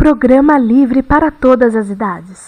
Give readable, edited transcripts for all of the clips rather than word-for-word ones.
programa livre para todas as idades.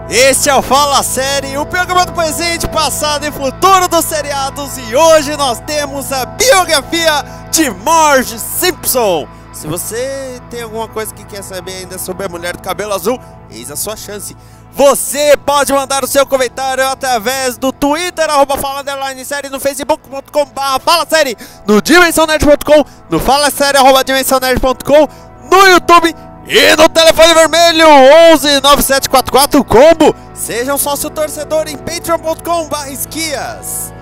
Este é o Fala Série, o programa do presente, passado e futuro dos seriados. E hoje nós temos a biografia de Marge Simpson. Se você tem alguma coisa que quer saber ainda sobre a mulher do cabelo azul, eis a sua chance. Você pode mandar o seu comentário através do Twitter, @fala_série, no facebook.com/falasérie, no dimensãonerd.com, no falasérie, @dimensãonerd.com, no YouTube e no telefone vermelho 11 9744 combo. Seja um sócio torcedor em patreon.com/esquias.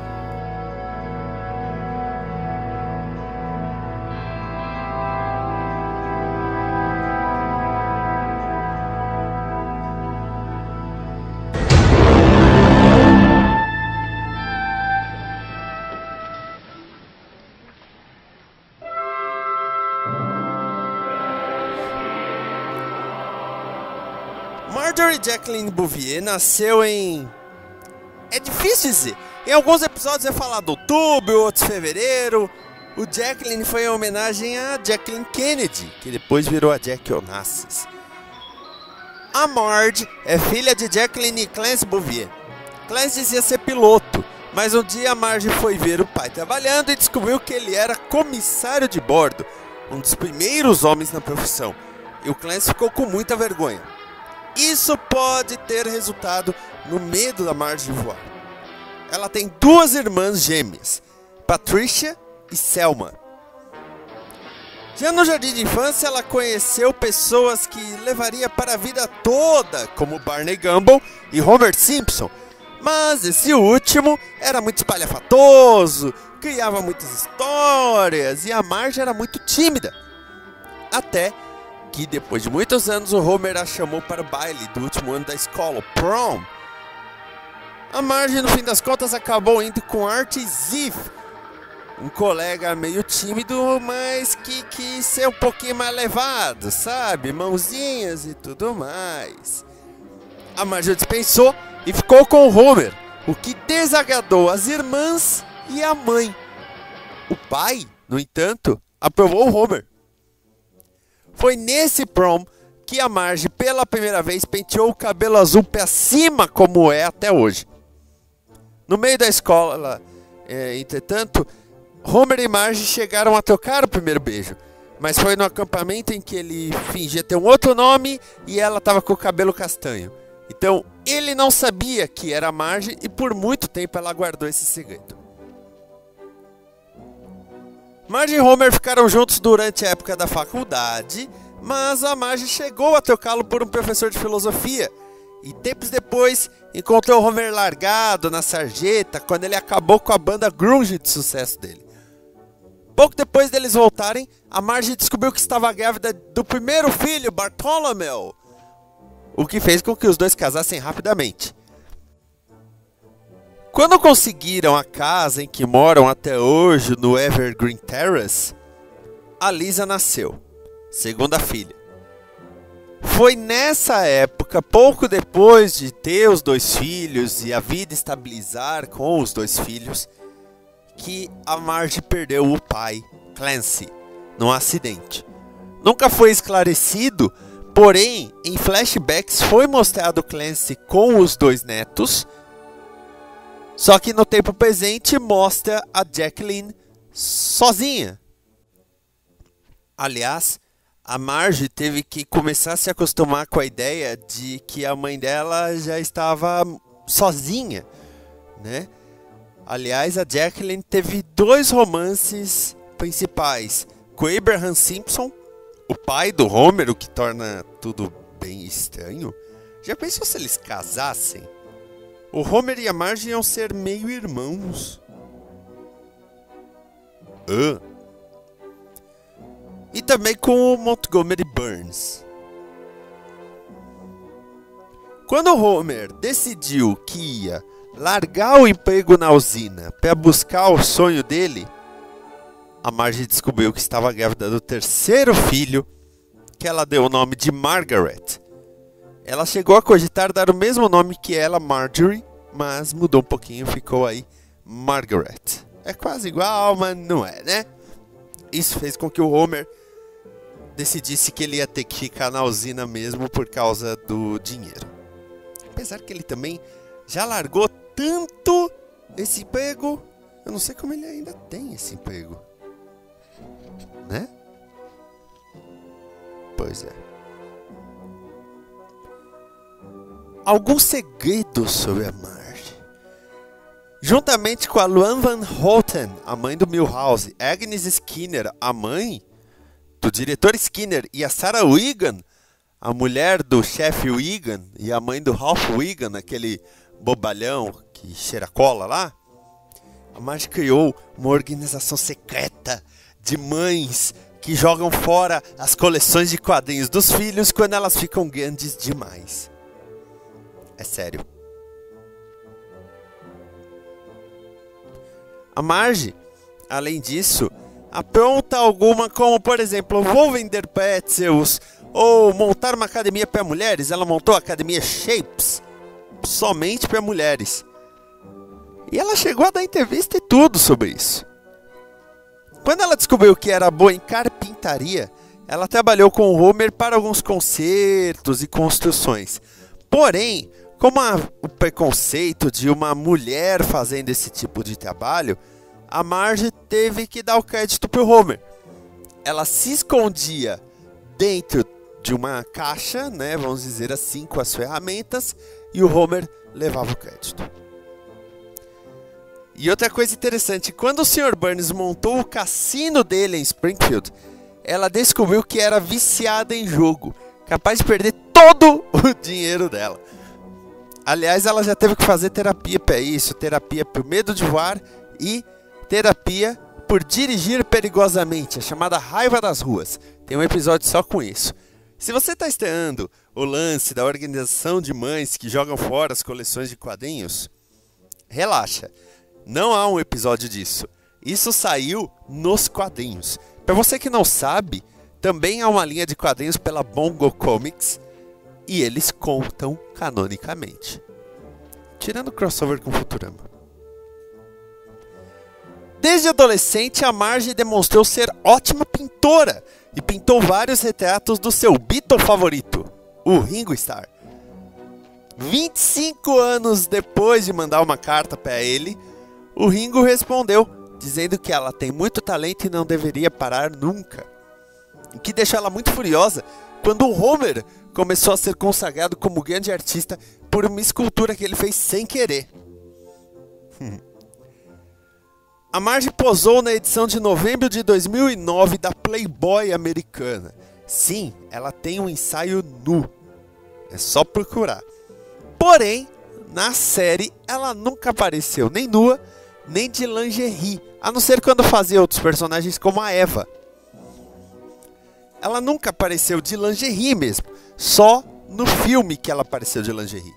Marjorie Jacqueline Bouvier nasceu em... É difícil dizer. Em alguns episódios é falado outubro, outros fevereiro. O Jacqueline foi em homenagem a Jacqueline Kennedy, que depois virou a Jack Onassis. A Marge é filha de Jacqueline e Clarence Bouvier. Clarence dizia ser piloto, mas um dia a Marge foi ver o pai trabalhando e descobriu que ele era comissário de bordo, um dos primeiros homens na profissão. E o Clarence ficou com muita vergonha. Isso pode ter resultado no medo da Marge de voar. Ela tem duas irmãs gêmeas, Patricia e Selma. Já no jardim de infância, ela conheceu pessoas que levaria para a vida toda, como Barney Gumble e Homer Simpson. Mas esse último era muito espalhafatoso, criava muitas histórias e a Marge era muito tímida. Até que depois de muitos anos o Homer a chamou para o baile do último ano da escola, o prom. A Marge, no fim das contas, acabou indo com Artie Ziff, um colega meio tímido, mas que quis ser um pouquinho mais levado, sabe? Mãozinhas e tudo mais. A Marge dispensou e ficou com o Homer, o que desagradou as irmãs e a mãe. O pai, no entanto, aprovou o Homer. Foi nesse prom que a Marge pela primeira vez penteou o cabelo azul para cima, como é até hoje. No meio da escola, entretanto, Homer e Marge chegaram a trocar o primeiro beijo, mas foi no acampamento em que ele fingia ter um outro nome e ela estava com o cabelo castanho. Então ele não sabia que era a Marge e por muito tempo ela guardou esse segredo. Marge e Homer ficaram juntos durante a época da faculdade, mas a Marge chegou a trocá-lo por um professor de filosofia. E tempos depois, encontrou o Homer largado na sarjeta quando ele acabou com a banda grunge de sucesso dele. Pouco depois deles voltarem, a Marge descobriu que estava grávida do primeiro filho, Bartholomew, o que fez com que os dois casassem rapidamente. Quando conseguiram a casa em que moram até hoje, no Evergreen Terrace, a Lisa nasceu, segunda filha. Foi nessa época, pouco depois de ter os dois filhos e a vida estabilizar com os dois filhos, que a Marge perdeu o pai, Clancy, num acidente. Nunca foi esclarecido, porém, em flashbacks foi mostrado Clancy com os dois netos. Só que no tempo presente mostra a Jacqueline sozinha. Aliás, a Marge teve que começar a se acostumar com a ideia de que a mãe dela já estava sozinha, né? Aliás, a Jacqueline teve dois romances principais com Abraham Simpson, o pai do Homer, o que torna tudo bem estranho. Já pensou se eles casassem? O Homer e a Marge iam ser meio irmãos. E também com o Montgomery Burns. Quando o Homer decidiu que ia largar o emprego na usina para buscar o sonho dele, a Marge descobriu que estava grávida do terceiro filho, que ela deu o nome de Margaret. Ela chegou a cogitar dar o mesmo nome que ela, Marjorie, mas mudou um pouquinho, ficou aí Margaret. É quase igual, mas não é, né? Isso fez com que o Homer decidisse que ele ia ter que ficar na usina mesmo por causa do dinheiro. Apesar que ele também já largou tanto esse emprego, eu não sei como ele ainda tem esse emprego, né? Pois é. Alguns segredos sobre a Marge. Juntamente com a Luann Van Houten, a mãe do Milhouse, Agnes Skinner, a mãe do diretor Skinner, e a Sarah Wiggum, a mulher do chefe Wiggum e a mãe do Ralph Wiggum, aquele bobalhão que cheira cola lá, a Marge criou uma organização secreta de mães que jogam fora as coleções de quadrinhos dos filhos quando elas ficam grandes demais. É sério. A Marge, além disso, apronta alguma como, por exemplo, vou vender pretzels ou montar uma academia para mulheres. Ela montou a academia Shapes, somente para mulheres. E ela chegou a dar entrevista e tudo sobre isso. Quando ela descobriu que era boa em carpintaria, ela trabalhou com o Homer para alguns concertos e construções. Porém, como o preconceito de uma mulher fazendo esse tipo de trabalho, a Marge teve que dar o crédito para o Homer. Ela se escondia dentro de uma caixa, né, vamos dizer assim, com as ferramentas, e o Homer levava o crédito. E outra coisa interessante, quando o Sr. Burns montou o cassino dele em Springfield, ela descobriu que era viciada em jogo, capaz de perder todo o dinheiro dela. Aliás, ela já teve que fazer terapia para isso, terapia por medo de voar e terapia por dirigir perigosamente, a chamada raiva das ruas. Tem um episódio só com isso. Se você está estranhando o lance da organização de mães que jogam fora as coleções de quadrinhos, relaxa. Não há um episódio disso. Isso saiu nos quadrinhos. Para você que não sabe, também há uma linha de quadrinhos pela Bongo Comics e eles contam canonicamente. Tirando o crossover com Futurama. Desde adolescente, a Marge demonstrou ser ótima pintora e pintou vários retratos do seu Beatle favorito, o Ringo Starr. 25 anos depois de mandar uma carta para ele, o Ringo respondeu, dizendo que ela tem muito talento e não deveria parar nunca. O que deixou ela muito furiosa quando o Homer começou a ser consagrado como grande artista por uma escultura que ele fez sem querer. A Marge posou na edição de novembro de 2009 da Playboy americana. Sim, ela tem um ensaio nu. É só procurar. Porém, na série, ela nunca apareceu nem nua, nem de lingerie, a não ser quando fazia outros personagens como a Eva. Ela nunca apareceu de lingerie mesmo, só no filme que ela apareceu de lingerie.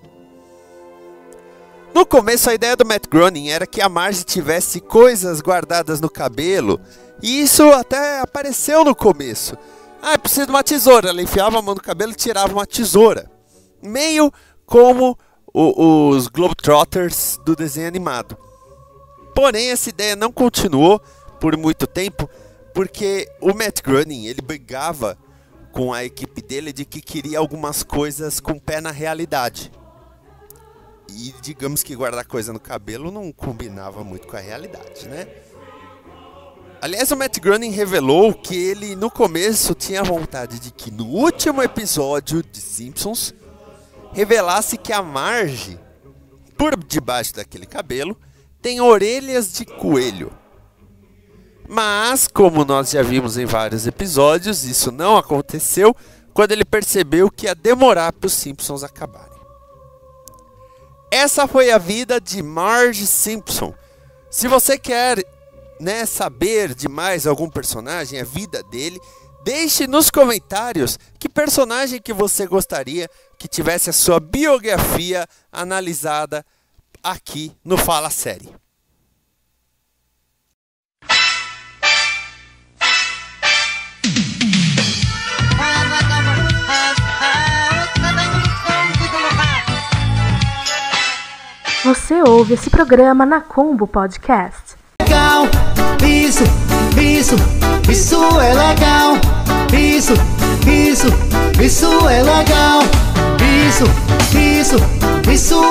No começo, a ideia do Matt Groening era que a Marge tivesse coisas guardadas no cabelo, e isso até apareceu no começo. Ah, precisa de uma tesoura. Ela enfiava a mão no cabelo e tirava uma tesoura. Meio como os Globetrotters do desenho animado. Porém, essa ideia não continuou por muito tempo, porque o Matt Groening, ele brigava com a equipe dele de que queria algumas coisas com pé na realidade. E digamos que guardar coisa no cabelo não combinava muito com a realidade, né? Aliás, o Matt Groening revelou que ele, no começo, tinha vontade de que no último episódio de Simpsons, revelasse que a Marge, por debaixo daquele cabelo, tem orelhas de coelho. Mas, como nós já vimos em vários episódios, isso não aconteceu quando ele percebeu que ia demorar para os Simpsons acabarem. Essa foi a vida de Marge Simpson. Se você quer, saber de mais algum personagem, a vida dele, deixe nos comentários que personagem que você gostaria que tivesse a sua biografia analisada aqui no Fala Série. Você ouve esse programa na Combo Podcast. Legal, isso é legal. Isso é legal. Isso